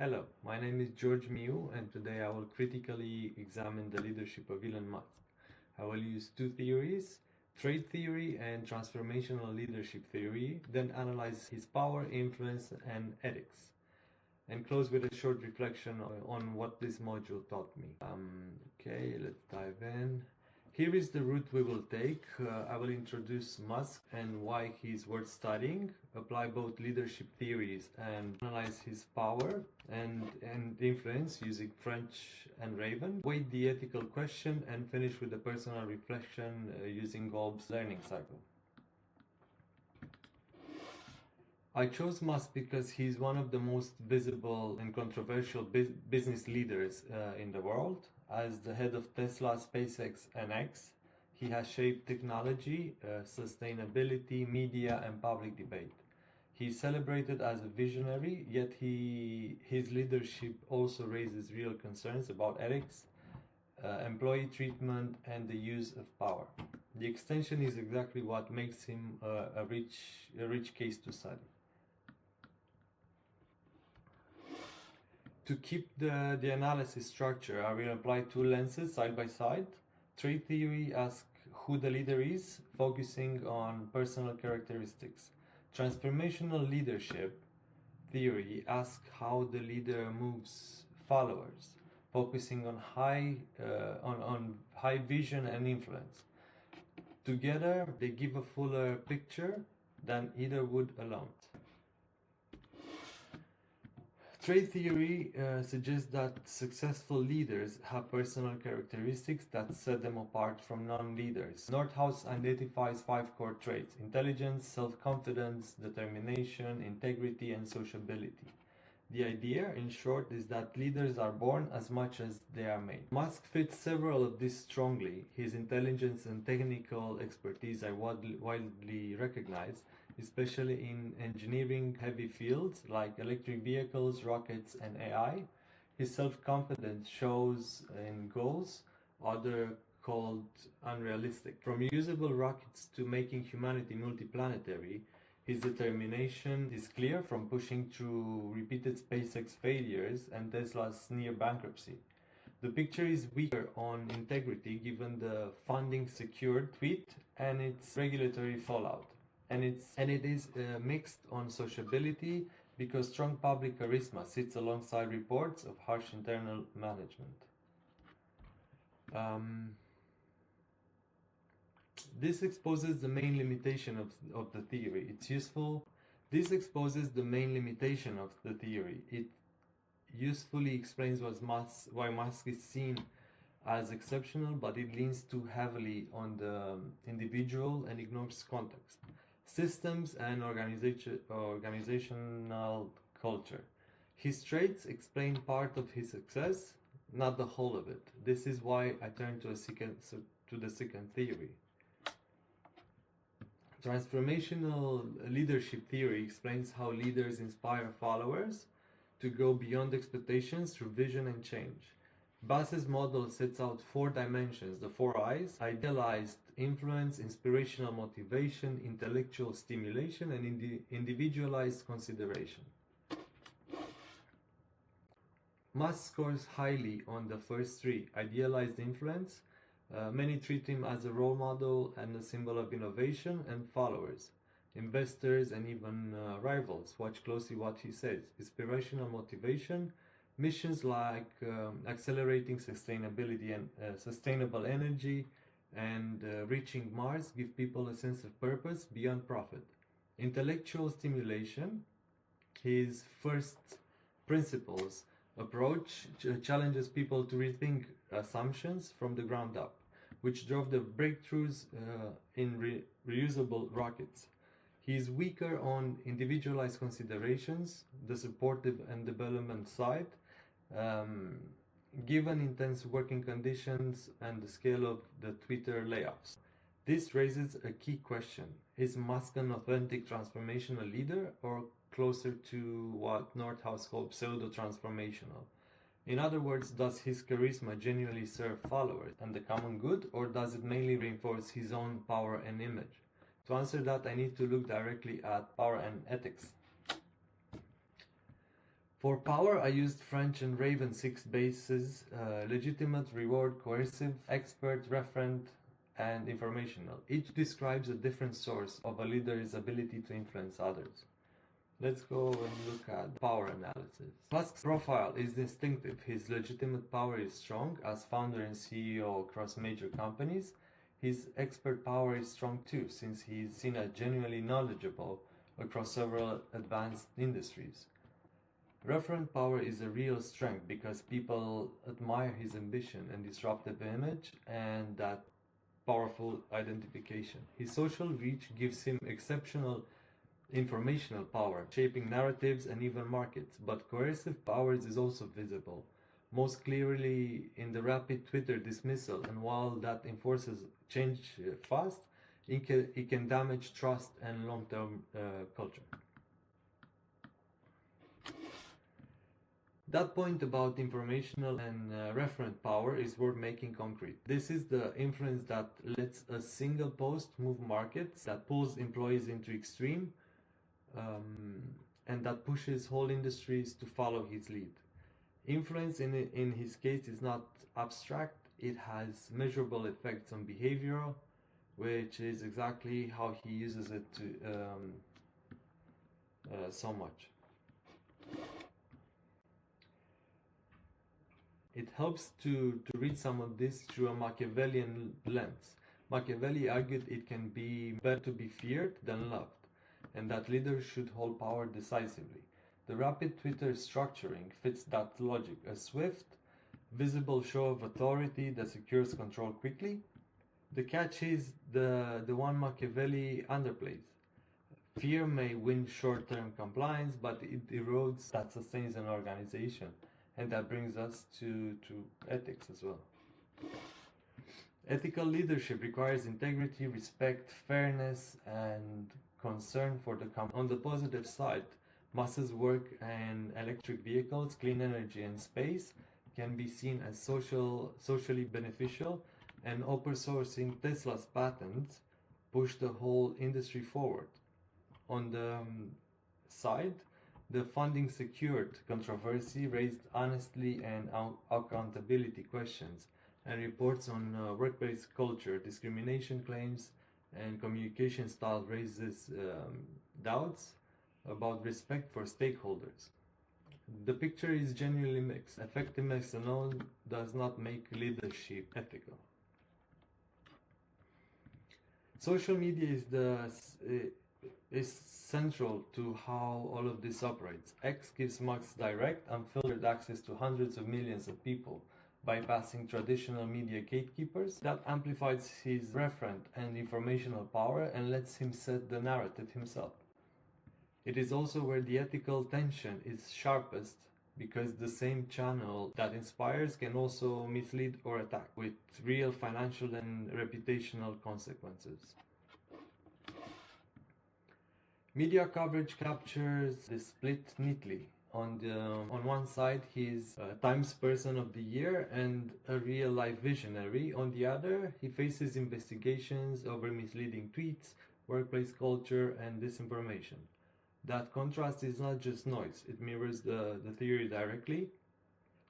Hello, my name is George Miu, and today I will critically examine the leadership of Elon Musk. I will use two theories, trade theory and transformational leadership theory, then analyze his power, influence, and ethics, and close with a short reflection on what this module taught me. Okay, let's dive in. Here is the route we will take. I will introduce Musk and why he's worth studying, apply both leadership theories and analyze his power and influence using French and Raven, weight the ethical question, and finish with a personal reflection using Golb's learning cycle. I chose Musk because he's one of the most visible and controversial business leaders in the world. As the head of Tesla, SpaceX, and X, he has shaped technology, sustainability, media, and public debate. He's celebrated as a visionary, yet his leadership also raises real concerns about ethics, employee treatment, and the use of power. The extension is exactly what makes him a rich case to study. To keep the analysis structure, I will apply two lenses side by side. Trade theory asks who the leader is, focusing on personal characteristics. Transformational leadership theory asks how the leader moves followers, focusing on high vision and influence. Together, they give a fuller picture than either would alone. Trade theory suggests that successful leaders have personal characteristics that set them apart from non-leaders. Nordhaus identifies 5 core traits: intelligence, self-confidence, determination, integrity, and sociability. The idea, in short, is that leaders are born as much as they are made. Musk fits several of these strongly. His intelligence and technical expertise are widely recognized, especially in engineering heavy fields like electric vehicles, rockets, and AI. His self-confidence shows in goals, others called unrealistic. From reusable rockets to making humanity multiplanetary, his determination is clear, from pushing through repeated SpaceX failures and Tesla's near bankruptcy. The picture is weaker on integrity given the funding secured tweet and its regulatory fallout. And it is mixed on sociability because strong public charisma sits alongside reports of harsh internal management. This exposes the main limitation of the theory. It's useful. This exposes the main limitation of the theory. It usefully explains why Musk is seen as exceptional, but it leans too heavily on the individual and ignores context, systems, and organizational culture. His traits explain part of his success, not the whole of it. This is why I turn to the second theory. Transformational leadership theory explains how leaders inspire followers to go beyond expectations through vision and change. Bass's model sets out 4 dimensions, the 4 I's: idealized influence, inspirational motivation, intellectual stimulation, and individualized consideration. Musk scores highly on the first 3, idealized influence. Many treat him as a role model and a symbol of innovation, and followers, investors, and even rivals watch closely what he says. Inspirational motivation, missions like accelerating sustainability and sustainable energy and reaching Mars give people a sense of purpose beyond profit. Intellectual stimulation, his first principles approach challenges people to rethink assumptions from the ground up, which drove the breakthroughs in reusable rockets. He is weaker on individualized considerations, the supportive and development side, given intense working conditions and the scale of the Twitter layoffs. This raises a key question: is Musk an authentic transformational leader, or closer to what Nordhaus called pseudo-transformational? In other words, does his charisma genuinely serve followers and the common good, or does it mainly reinforce his own power and image? To answer that, I need to look directly at power and ethics. For power, I used French and Raven 6 bases: legitimate, reward, coercive, expert, referent, and informational. Each describes a different source of a leader's ability to influence others. Let's go and look at power analysis. Musk's profile is distinctive. His legitimate power is strong as founder and CEO across major companies. His expert power is strong too, since he is seen as genuinely knowledgeable across several advanced industries. Referent power is a real strength because people admire his ambition and disruptive image and that powerful identification. His social reach gives him exceptional informational power, shaping narratives and even markets, but coercive powers is also visible, most clearly in the rapid Twitter dismissal, and while that enforces change fast, it can damage trust and long-term culture. That point about informational and referent power is worth making concrete. This is the influence that lets a single post move markets, that pulls employees into extreme, and that pushes whole industries to follow his lead. Influence in his case is not abstract, it has measurable effects on behavior, which is exactly how he uses it to so much. It helps to read some of this through a Machiavellian lens. Machiavelli argued it can be better to be feared than loved, and that leaders should hold power decisively. The rapid Twitter structuring fits that logic, a swift, visible show of authority that secures control quickly. The catch is the one Machiavelli underplays. Fear may win short-term compliance, but it erodes that sustains an organization. And that brings us to ethics as well. Ethical leadership requires integrity, respect, fairness, and concern for the company. On the positive side, Musk's work in electric vehicles, clean energy, and space can be seen as socially beneficial, and open sourcing Tesla's patents push the whole industry forward. On the side, the funding secured controversy raised honestly and accountability questions, and reports on workplace culture, discrimination claims, and communication style raises doubts about respect for stakeholders. The picture is genuinely mixed. Effectiveness alone does not make leadership ethical. Social media is central to how all of this operates. X gives Musk direct, unfiltered access to hundreds of millions of people, bypassing traditional media gatekeepers. That amplifies his referent and informational power and lets him set the narrative himself. It is also where the ethical tension is sharpest, because the same channel that inspires can also mislead or attack, with real financial and reputational consequences. Media coverage captures the split neatly. On one side, he's Times Person of the Year and a real-life visionary. On the other, he faces investigations over misleading tweets, workplace culture, and disinformation. That contrast is not just noise, it mirrors the theory directly.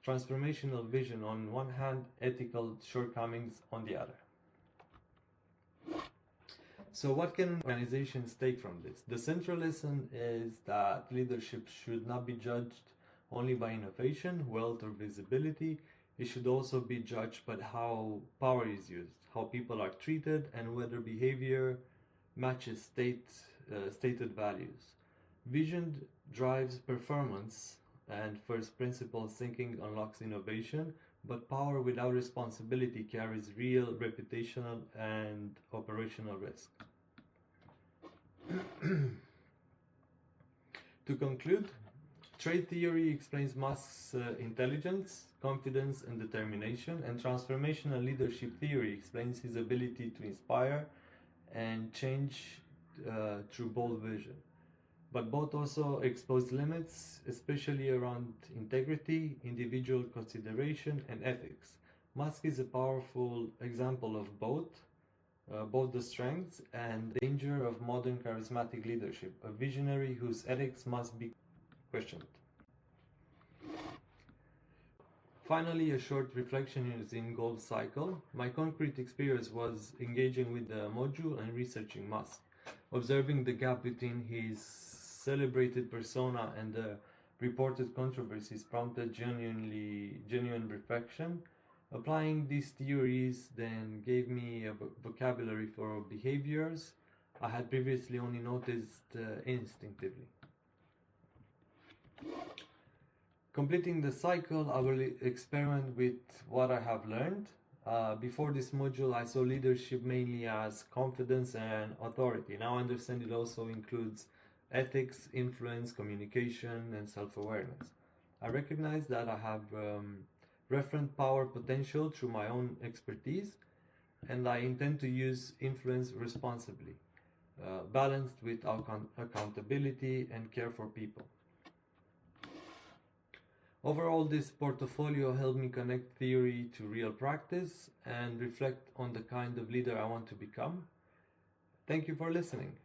Transformational vision on one hand, ethical shortcomings on the other. So what can organizations take from this? The central lesson is that leadership should not be judged only by innovation, wealth, or visibility. It should also be judged by how power is used, how people are treated, and whether behavior matches stated values. Vision drives performance, and first principles thinking unlocks innovation, but power without responsibility carries real reputational and operational risk. To conclude, trade theory explains Musk's intelligence, confidence, and determination, and transformational leadership theory explains his ability to inspire and change through bold vision. But both also expose limits, especially around integrity, individual consideration, and ethics. Musk is a powerful example of both the strengths and danger of modern charismatic leadership, a visionary whose ethics must be questioned. Finally, a short reflection using goal cycle. My concrete experience was engaging with the module and researching Musk, observing the gap between his celebrated persona and the reported controversies prompted genuine reflection. Applying these theories then gave me a vocabulary for behaviors I had previously only noticed instinctively. Completing the cycle, I will experiment with what I have learned. Before this module, I saw leadership mainly as confidence and authority. Now I understand it also includes ethics, influence, communication, and self-awareness. I recognize that I have referent power potential through my own expertise, and I intend to use influence responsibly, balanced with accountability and care for people. Overall, this portfolio helped me connect theory to real practice and reflect on the kind of leader I want to become. Thank you for listening.